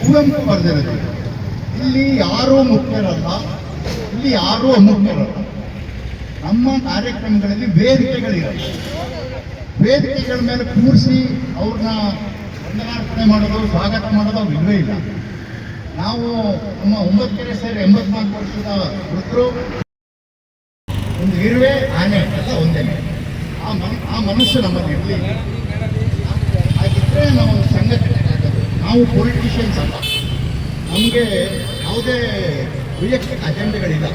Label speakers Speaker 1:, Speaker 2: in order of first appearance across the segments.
Speaker 1: ಕುವೆಂಪು ಬರೆದಿರೋದು. ಇಲ್ಲಿ ಯಾರೂ ಮುಖ್ಯರಲ್ಲ, ಇಲ್ಲಿ ಯಾರೂ ಅಮುಖ್ಯರಲ್ಲ. ನಮ್ಮ ಕಾರ್ಯಕ್ರಮಗಳಲ್ಲಿ ವೇದಿಕೆಗಳಿರಲ್ಲ. ವೇದಿಕೆಗಳ ಮೇಲೆ ಕೂರಿಸಿ ಅವ್ರನ್ನ ವಂದನಾರ್ಪಣೆ ಮಾಡೋದು, ಸ್ವಾಗತ ಮಾಡೋದು ಇಲ್ಲವೇ ಇಲ್ಲ. ನಾವು ನಮ್ಮ 9 ಕೆರೆ ಸೇರಿ 84 ವರ್ಷದ ವೃದ್ಧರು, ಒಂದು ಇರುವೆ ಆನೆ ಎಲ್ಲ ಒಂದೇನೆ. ಆ ಮನಸ್ಸು ನಮ್ಮಲ್ಲಿ ಇರಲಿ. ಹಾಗಿದ್ರೆ ನಾವು ಸಂಘಟನೆ ಆಗೋದು. ನಾವು ಪೊಲಿಟಿಷಿಯನ್ಸ್ ಅಲ್ಲ. ನಮಗೆ ಯಾವುದೇ ವೈಯಕ್ತಿಕ ಅಜೆಂಡಗಳಿಲ್ಲ.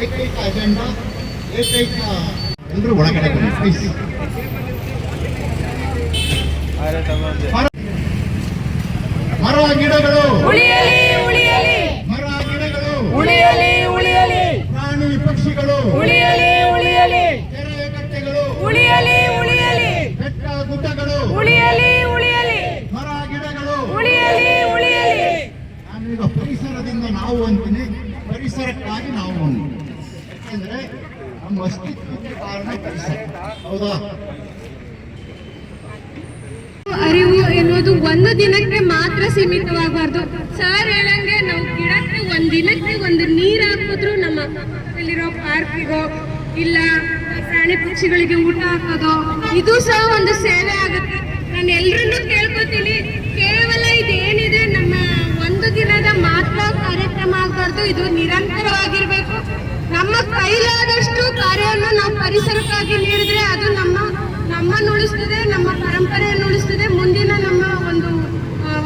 Speaker 1: ಏಕೈಕ ಅಜೆಂಡಾ, ಏಕೈಕ ಎಲ್ಲರೂ ಒಳಗಡೆ ಬನ್ನಿ. ಮರ ಗಿಡಗಳು
Speaker 2: ಉಳಿಯಲಿ ಉಳಿಯಲಿ,
Speaker 1: ಮರ ಗಿಡಗಳು
Speaker 2: ಉಳಿಯಲಿ ಉಳಿಯಲಿ,
Speaker 1: ಪ್ರಾಣಿ ಪಕ್ಷಿಗಳು
Speaker 2: ಉಳಿಯಲಿ ಉಳಿಯಲಿ,
Speaker 1: ಕೆರೆ ಕಟ್ಟೆಗಳು
Speaker 2: ಉಳಿಯಲಿ ಉಳಿಯಲಿ,
Speaker 1: ಬೆಟ್ಟ ಗುಡ್ಡಗಳು
Speaker 2: ಉಳಿಯಲಿ ಉಳಿಯಲಿ,
Speaker 1: ಮರ ಗಿಡಗಳು
Speaker 2: ಉಳಿಯಲಿ ಉಳಿಯಲಿ.
Speaker 1: ನಾನೀಗ ಪರಿಸರದಿಂದ ನಾವು ಅಂತೀನಿ, ಪರಿಸರಕ್ಕಾಗಿ ನಾವು ಅಂತೀನಿ. ಯಾಕೆಂದ್ರೆ ನಮ್ಮ ಅಸ್ತಿತ್ವಕ್ಕೆ ಕಾರಣ ಪರಿಸರ. ಹೌದಾ?
Speaker 3: ಅರಿವು ಎನ್ನುವುದು ಒಂದು ದಿನಕ್ಕೆ ಮಾತ್ರ ಸೀಮಿತವಾಗಬಾರ್ದು. ಸರ್ ಹೇಳಂಗೆ ನಾವು ಗಿಡಕ್ಕೆ ಒಂದು ದಿನಕ್ಕೆ ಒಂದು ನೀರು ಹಾಕಿದ್ರು, ನಮ್ಮ ಪಕ್ಕದಲ್ಲಿರೋ ಪಾರ್ಕಿಗೋ ಇಲ್ಲ ಪ್ರಾಣಿ ಪಕ್ಷಿಗಳಿಗೆ ಊಟ ಹಾಕೋದು, ಇದು ಸಹ ಒಂದು ಸೇವೆ ಆಗುತ್ತೆ. ನಾನು ಎಲ್ಲರನ್ನೂ ಕೇಳ್ಕೊತೀನಿ, ಕೇವಲ ಇದೇನಿದೆ ನಮ್ಮ ಒಂದು ದಿನದ ಮಾತ್ರ ಕಾರ್ಯಕ್ರಮ ಆಗಬಾರ್ದು, ಇದು ನಿರಂತರವಾಗಿರ್ಬೇಕು. ನಮ್ಮ ಕೈಲಾದಷ್ಟು ಕಾರ್ಯವನ್ನು ನಾವು ಪರಿಸರಕ್ಕಾಗಿ ನೀಡಿದ್ರೆ ಅದು ನಮ್ಮನ್ನು ಉಳಿಸ್ತದೆ, ನಮ್ಮ ಪರಂಪರೆಯನ್ನು ಉಳಿಸ್ತದೆ, ಮುಂದಿನ ನಮ್ಮ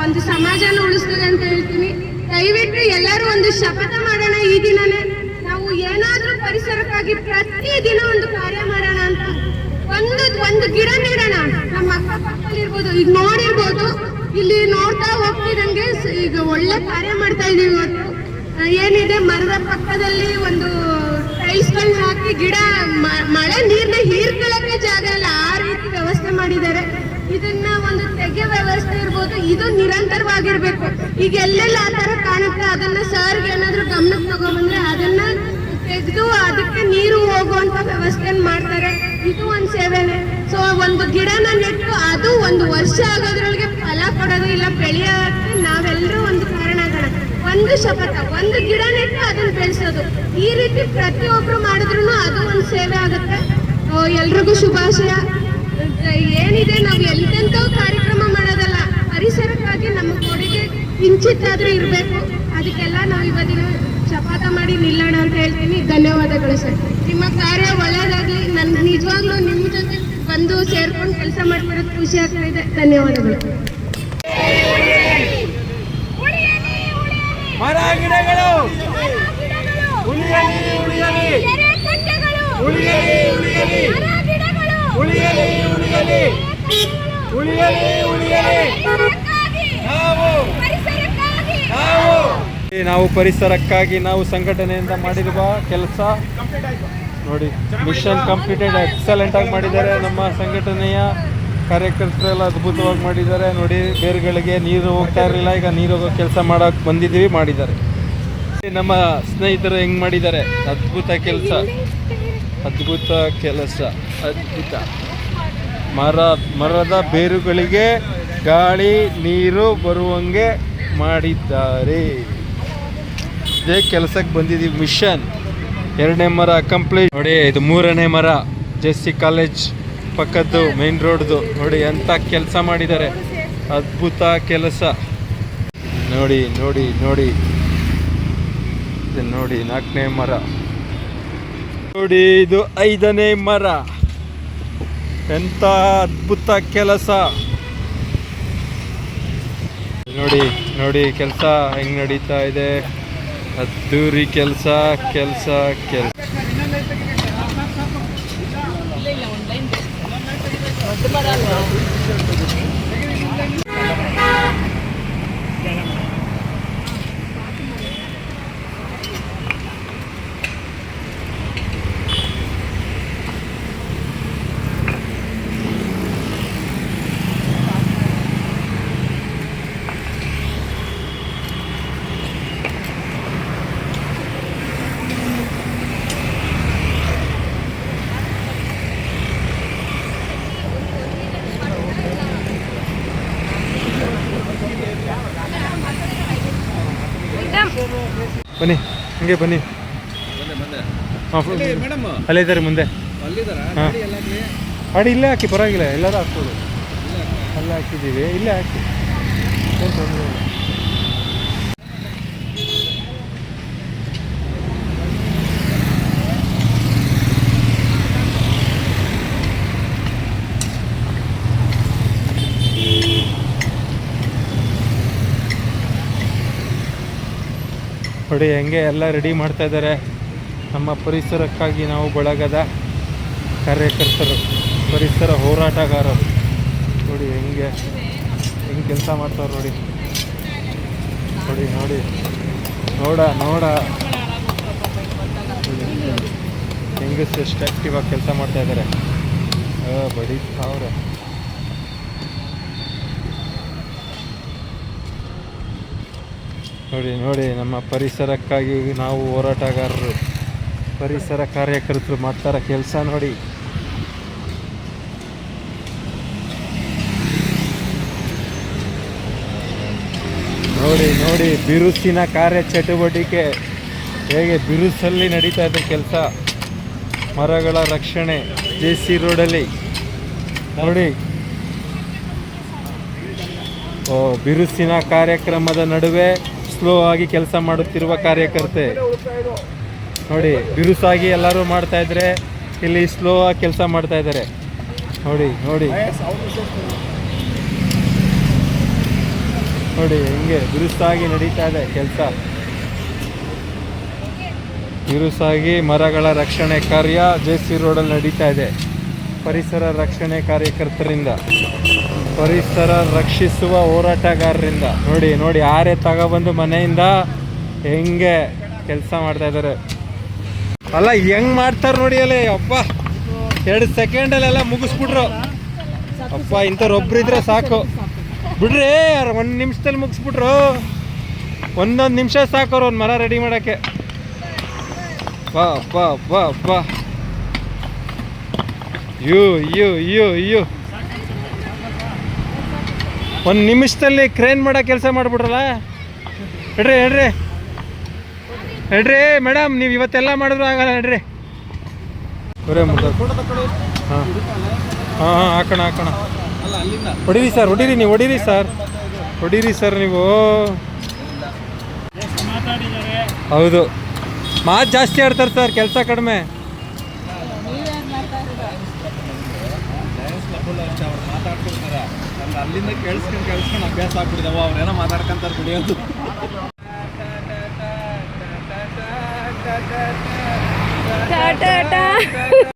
Speaker 3: ಒಂದು ಸಮಾಜನ ಉಳಿಸ್ತದೆ ಅಂತ ಹೇಳ್ತೀನಿ. ದಯವಿಟ್ಟು ಎಲ್ಲರೂ ಒಂದು ಶಪಥ ಮಾಡೋಣ. ಈ ದಿನನೇ ನಾವು ಏನಾದ್ರೂ ಪರಿಸರಕ್ಕಾಗಿ ಪ್ರತಿ ದಿನ ಒಂದು ಕಾರ್ಯ ಮಾಡೋಣ ಅಂತ. ಒಂದು ಗಿಡ ನೆಡೋಣ. ನಮ್ಮ ಅಕ್ಕಪಕ್ಕದಲ್ಲಿ ಇರ್ಬೋದು, ಈಗ ನೋಡಿರ್ಬೋದು, ಇಲ್ಲಿ ನೋಡ್ತಾ ಹೋಗ್ತಿದಂಗೆ ಈಗ ಒಳ್ಳೆ ಕಾರ್ಯ ಮಾಡ್ತಾ ಇದೀವಿ. ಇವತ್ತು ಏನಿದೆ, ಮರದ ಪಕ್ಕದಲ್ಲಿ ಒಂದು ಟೈಲ್ಸ್ಗಳನ್ನ ಹಾಕಿ ಗಿಡ ಮಳೆ ನೀರ್ನ ಹೀರ್ಕೊಳ್ಳಕ್ಕೆ ಜಾಗ ಇಲ್ಲ, ಆ ರೀತಿ ವ್ಯವಸ್ಥೆ ಮಾಡಿದ್ದಾರೆ. ಇದನ್ನ ಒಂದು ತೆಗೆ ವ್ಯವಸ್ಥೆ ಇರ್ಬೋದು, ಇದು ನಿರಂತರವಾಗಿರ್ಬೇಕು. ಈಗ ಎಲ್ಲೆಲ್ಲ ಆ ತರ ಕಾಣುತ್ತೆ, ಅದನ್ನ ಸರ್ಗೆ ಏನಾದ್ರು ಗಮನಕ್ಕೆ ತಗೊಂಡ್ಬಂದ್ರೆ ಅದನ್ನ ತೆಗೆದು ಅದಕ್ಕೆ ನೀರು ಹೋಗುವಂತ ವ್ಯವಸ್ಥೆಯನ್ನು ಮಾಡ್ತಾರೆ. ಇದು ಒಂದು ಸೇವೆನೆ. ಸೊ ಒಂದು ಗಿಡನ ನೆಟ್ಟು ಅದು ಒಂದು ವರ್ಷ ಆಗೋದ್ರೊಳಗೆ ಫಲ ಕೊಡೋದು ಇಲ್ಲ ಬೆಳೆಯೋಕ್ಕೆ ನಾವೆಲ್ಲರೂ ಒಂದು ಕಾರಣಗಳು. ಒಂದು ಶಪಥ, ಒಂದು ಗಿಡ ನೆಟ್ಟು ಅದನ್ನ ಬೆಳೆಸೋದು, ಈ ರೀತಿ ಪ್ರತಿಯೊಬ್ರು ಮಾಡಿದ್ರು ಅದು ಒಂದು ಸೇವೆ ಆಗುತ್ತೆ. ಎಲ್ರಿಗೂ ಶುಭಾಶಯ. ಏನಿದೆ, ನಾವು ಎಂತೆಂಥ ಕಾರ್ಯಕ್ರಮ ಮಾಡೋದಲ್ಲ, ಪರಿಸರಕ್ಕಾಗಿ ನಮ್ಮ ಕೊಡುಗೆ ಕಿಂಚಿತ್ತಾದ್ರೂ ಇರಬೇಕು. ಅದಕ್ಕೆಲ್ಲ ನಾವು ಇವತ್ತಿನ ಶಪಥ ಮಾಡಿ ನಿಲ್ಲೋಣ ಅಂತ ಹೇಳ್ತೀನಿ. ಧನ್ಯವಾದಗಳು ಸರ್. ನಿಮ್ಮ ಕಾರ್ಯ ಒಳ್ಳೆಯದಾಗಲಿ. ನನ್ನ ನಿಜವಾಗ್ಲೂ ನಿಮ್ಮ ಜೊತೆ ಬಂದು ಸೇರ್ಕೊಂಡು ಕೆಲಸ ಮಾಡ್ತಿರೋದು ಖುಷಿ ಆಗ್ತಾ ಇದೆ. ಧನ್ಯವಾದಗಳು.
Speaker 2: ಮರ ಗಿಡಗಳು ಉಳಿಯಲಿ ಉಳಿಯಲಿ, ಉಳಿಯಲಿ ಉಳಿಯಲಿ, ಉಳಿಯಲಿ ಉಳಿಯಲಿ, ಉಳಿಯಲಿ ಉಳಿಯಲಿ. ನಾವು ಪರಿಸರಕ್ಕಾಗಿ ನಾವು ಸಂಘಟನೆಯಿಂದ ಮಾಡಿರುವ ಕೆಲಸ ನೋಡಿ, ಮಿಷನ್ ಕಂಪ್ಲೀಟೆಡ್. ಎಕ್ಸಲೆಂಟ್ ಆಗಿ ಮಾಡಿದ್ದಾರೆ. ನಮ್ಮ ಸಂಘಟನೆಯ ಕಾರ್ಯಕರ್ತರೆಲ್ಲ ಅದ್ಭುತವಾಗಿ ಮಾಡಿದ್ದಾರೆ. ನೋಡಿ, ಬೇರುಗಳಿಗೆ ನೀರು ಹೋಗ್ತಾ ಇರಲಿಲ್ಲ, ಈಗ ನೀರು ಹೋಗೋ ಕೆಲಸ ಮಾಡೋಕೆ ಬಂದಿದ್ದೀವಿ, ಮಾಡಿದ್ದಾರೆ. ನಮ್ಮ ಸ್ನೇಹಿತರು ಹೆಂಗೆ ಮಾಡಿದ್ದಾರೆ, ಅದ್ಭುತ ಕೆಲಸ, ಅದ್ಭುತ ಕೆಲಸ, ಅದ್ಭುತ. ಮರದ ಬೇರುಗಳಿಗೆ ಗಾಳಿ ನೀರು ಬರುವಂಗೆ ಮಾಡಿದ್ದಾರೆ. ಇದೇ ಕೆಲಸಕ್ಕೆ ಬಂದಿದ್ದೀವಿ. ಮಿಷನ್ 2ನೇ ಮರ ಕಂಪ್ಲೀಟ್. ನೋಡಿ, ಇದು 3ನೇ ಮರ JC ಕಾಲೇಜ್ ಪಕ್ಕದ್ದು ಮೇನ್ ರೋಡ್ದು. ನೋಡಿ ಎಂಥ ಕೆಲಸ ಮಾಡಿದ್ದಾರೆ, ಅದ್ಭುತ ಕೆಲಸ. ನೋಡಿ ನೋಡಿ ನೋಡಿ ನೋಡಿ 4ನೇ ಮರ. ನೋಡಿ, ಇದು 5ನೇ ಮರ. ಎಂಥ ಅದ್ಭುತ ಕೆಲಸ. ನೋಡಿ ನೋಡಿ ಕೆಲಸ ಹೆಂಗೆ ನಡೀತಾ ಇದೆ. ಅದ್ದೂರಿ ಕೆಲಸ ಕೆಲಸ ಕೆಲಸ. ಬನ್ನಿ ಹಂಗೆ ಬನ್ನಿ. ಹಾಂ ಅಲ್ಲೇ ಇದ್ದಾರೆ ಮುಂದೆ. ಹಾಂ ಗಾಡಿ ಇಲ್ಲೇ ಹಾಕಿ, ಪರವಾಗಿಲ್ಲ, ಎಲ್ಲರೂ ಹಾಕ್ಬೋದು. ಅಲ್ಲೇ ಹಾಕಿದ್ದೀವಿ, ಇಲ್ಲೇ ಹಾಕಿ, ಏನು ತೊಂದರೆ ಇಲ್ಲ. ನೋಡಿ ಹೆಂಗೆ ಎಲ್ಲ ರೆಡಿ ಮಾಡ್ತಾ ಇದ್ದಾರೆ. ನಮ್ಮ ಪರಿಸರಕ್ಕಾಗಿ ನಾವು ಬಳಗದ ಕಾರ್ಯಕರ್ತರು, ಪರಿಸರ ಹೋರಾಟಗಾರರು. ನೋಡಿ ಹೆಂಗೆ ಕೆಲಸ ಮಾಡ್ತಾರೆ ನೋಡಿ. ನೋಡಿ ನೋಡಿ ನೋಡ ಹೆಂಗಸ್ ಎಷ್ಟು ಆ್ಯಕ್ಟಿವ್ ಆಗಿ ಕೆಲಸ ಮಾಡ್ತಾ ಇದ್ದಾರೆ. ಬಡಿತಾವ್ರೆ. ನೋಡಿ ನಮ್ಮ ಪರಿಸರಕ್ಕಾಗಿ ನಾವು ಹೋರಾಟಗಾರರು, ಪರಿಸರ ಕಾರ್ಯಕರ್ತರು ಮಾಡ್ತಾರ ಕೆಲಸ ನೋಡಿ. ನೋಡಿ ಬಿರುಸಿನ ಕಾರ್ಯ ಚಟುವಟಿಕೆ ಹೇಗೆ ಬಿರುಸಲ್ಲಿ ನಡೀತಾ ಇದೆ ಕೆಲಸ. ಮರಗಳ ರಕ್ಷಣೆ JC ರೋಡಲ್ಲಿ ನೋಡಿ. ಬಿರುಸಿನ ಕಾರ್ಯಕ್ರಮದ ನಡುವೆ ಸ್ಲೋ ಆಗಿ ಕೆಲಸ ಮಾಡುತ್ತಿರುವ ಕಾರ್ಯಕರ್ತೆ ನೋಡಿ. ಬಿರುಸಾಗಿ ಎಲ್ಲರೂ ಮಾಡ್ತಾ ಇದ್ರೆ, ಇಲ್ಲಿ ಸ್ಲೋ ಆಗಿ ಕೆಲಸ ಮಾಡ್ತಾ ಇದ್ದಾರೆ ನೋಡಿ. ನೋಡಿ ಹೆಂಗೆ ಬಿರುಸಾಗಿ ನಡೀತಾ ಇದೆ ಕೆಲಸ. ಬಿರುಸಾಗಿ ಮರಗಳ ರಕ್ಷಣೆ ಕಾರ್ಯ JC ರೋಡಲ್ಲಿ ನಡೀತಾ ಇದೆ. ಪರಿಸರ ರಕ್ಷಣೆ ಕಾರ್ಯಕರ್ತರಿಂದ, ಪರಿಸರ ರಕ್ಷಿಸುವ ಹೋರಾಟಗಾರರಿಂದ ನೋಡಿ ಯಾರೇ ತಗೊಬಂದು ಮನೆಯಿಂದ ಹೆಂಗೆ ಕೆಲಸ ಮಾಡ್ತಾ ಇದ್ದಾರೆ. ಅಲ್ಲ ಹೆಂಗ್ ಮಾಡ್ತಾರೆ ನೋಡಿ ಅಲ್ಲಿ. ಅಪ್ಪ 2 ಸೆಕೆಂಡಲ್ಲೆಲ್ಲ ಮುಗಿಸ್ಬಿಟ್ರು. ಅಪ್ಪ ಇಂಥವ್ರೊಬ್ರು ಇದ್ರೆ ಸಾಕು ಬಿಡ್ರಿ. 1 ನಿಮಿಷದಲ್ಲಿ ಮುಗಿಸ್ಬಿಟ್ರು. 1 ನಿಮಿಷ ಸಾಕು ಅವ್ರು ಒಂದು ಮರ ರೆಡಿ ಮಾಡೋಕ್ಕೆ. ಬಾ ಯು 1 ನಿಮಿಷದಲ್ಲಿ ಕ್ರೇನ್ ಮಾಡೋ ಕೆಲಸ ಮಾಡಿಬಿಟ್ರಲ್ಲ. ಹೇಳ್ರಿ ಮೇಡಮ್, ನೀವು ಇವತ್ತೆಲ್ಲ ಮಾಡಿದ್ರು ಆಗಲ್ಲ. ಹೇಳ್ರಿ ಬರೇ ಮುಂದೆ. ಹಾಂ ಹಾಕೋಣ. ಹೊಡೀರಿ ಸರ್, ನೀವು ಹೊಡೀರಿ ಸರ್ ನೀವು. ಹೌದು, ಮಾತು ಜಾಸ್ತಿ ಆಡ್ತಾರೆ ಸರ್, ಕೆಲಸ ಕಡಿಮೆ.
Speaker 4: ಅಲ್ಲಿಂದ ಕೇಳಿಸ್ಕೊಂಡು ಅಭ್ಯಾಸ ಆಗ್ಬಿಟ್ಟಿದಾವ. ಅವ್ರೇನೋ ಮಾತಾಡ್ಕೊಂತಾರೆ ಕುಡಿಯೋದು.